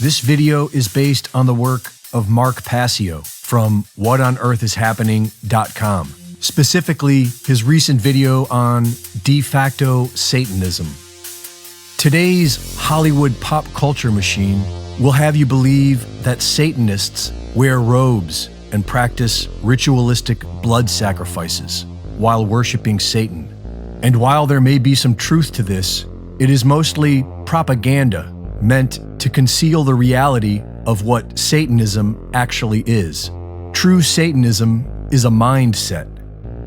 This video is based on the work of Mark Passio from whatonearthishappening.com, specifically his recent video on De-Facto Satanism. Today's Hollywood pop culture machine will have you believe that Satanists wear robes and practice ritualistic blood sacrifices while worshiping Satan. And while there may be some truth to this, it is mostly propaganda meant to conceal the reality of what Satanism actually is. True Satanism is a mindset,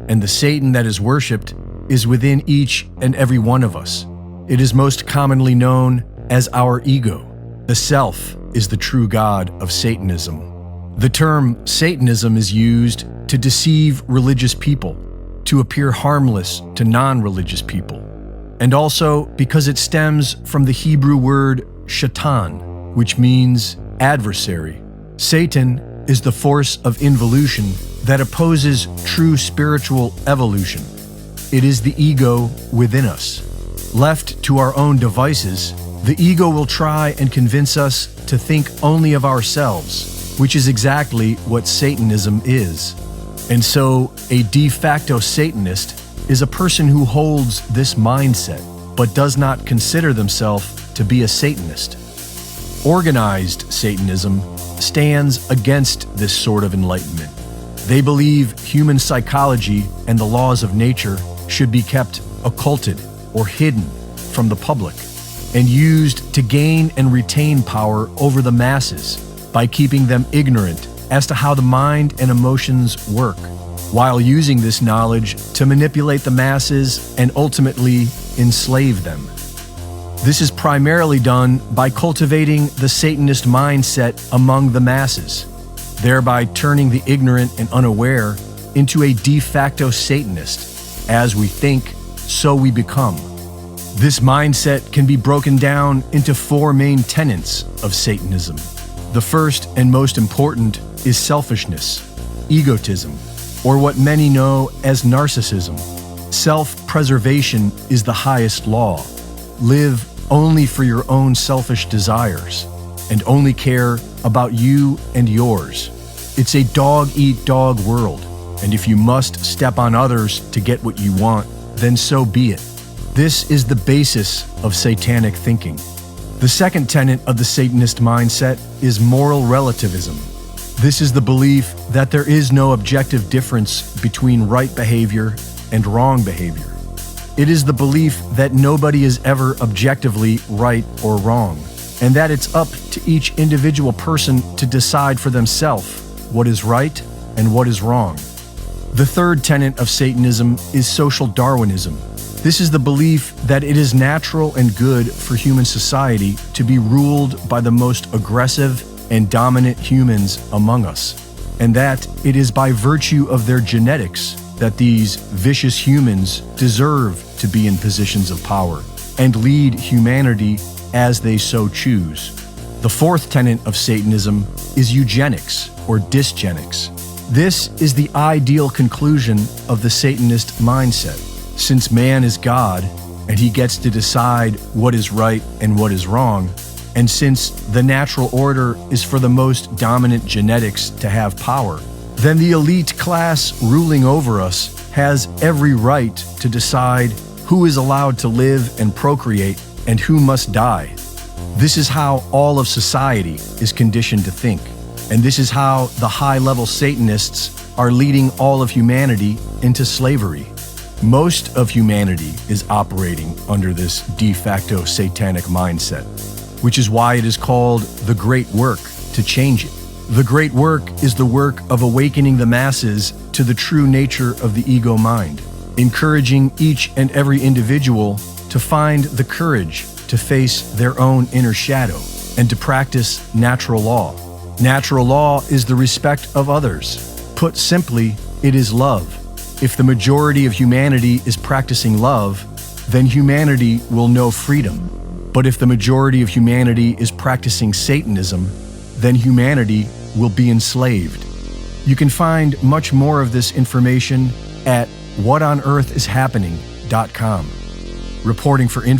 and the Satan that is worshipped is within each and every one of us. It is most commonly known as our ego. The self is the true god of Satanism. The term Satanism is used to deceive religious people, to appear harmless to non-religious people, and also because it stems from the Hebrew word shaitan, which means adversary. Satan is the force of involution that opposes true spiritual evolution. It is the ego within us. Left to our own devices, the ego will try and convince us to think only of ourselves, which is exactly what Satanism is. And so, a de facto Satanist is a person who holds this mindset, but does not consider themselves to be a Satanist. Organized Satanism stands against this sort of enlightenment. They believe human psychology and the laws of nature should be kept occulted or hidden from the public, and used to gain and retain power over the masses by keeping them ignorant as to how the mind and emotions work, while using this knowledge to manipulate the masses and ultimately enslave them. This is primarily done by cultivating the Satanist mindset among the masses, thereby turning the ignorant and unaware into a de facto Satanist. As we think, so we become. This mindset can be broken down into four main tenets of Satanism. The first and most important is selfishness, egotism, or what many know as narcissism. Self-preservation is the highest law. Live only for your own selfish desires, and only care about you and yours. It's a dog-eat-dog world, and if you must step on others to get what you want, then so be it. This is the basis of satanic thinking. The second tenet of the Satanist mindset is moral relativism. This is the belief that there is no objective difference between right behavior and wrong behavior. It is the belief that nobody is ever objectively right or wrong, and that it's up to each individual person to decide for themselves what is right and what is wrong. The third tenet of Satanism is social Darwinism. This is the belief that it is natural and good for human society to be ruled by the most aggressive and dominant humans among us, and that it is by virtue of their genetics that these vicious humans deserve to be in positions of power and lead humanity as they so choose. The fourth tenet of Satanism is eugenics or dysgenics. This is the ideal conclusion of the Satanist mindset. Since man is God and he gets to decide what is right and what is wrong, and since the natural order is for the most dominant genetics to have power, then the elite class ruling over us has every right to decide who is allowed to live and procreate and who must die. This is how all of society is conditioned to think, and this is how the high-level Satanists are leading all of humanity into slavery. Most of humanity is operating under this de facto satanic mindset, which is why it is called the Great Work to change it. The Great Work is the work of awakening the masses to the true nature of the ego mind, encouraging each and every individual to find the courage to face their own inner shadow and to practice natural law. Natural law is the respect of others. Put simply, it is love. If the majority of humanity is practicing love, then humanity will know freedom. But if the majority of humanity is practicing Satanism, then humanity will be enslaved. You can find much more of this information at whatonearthishappening.com. Reporting for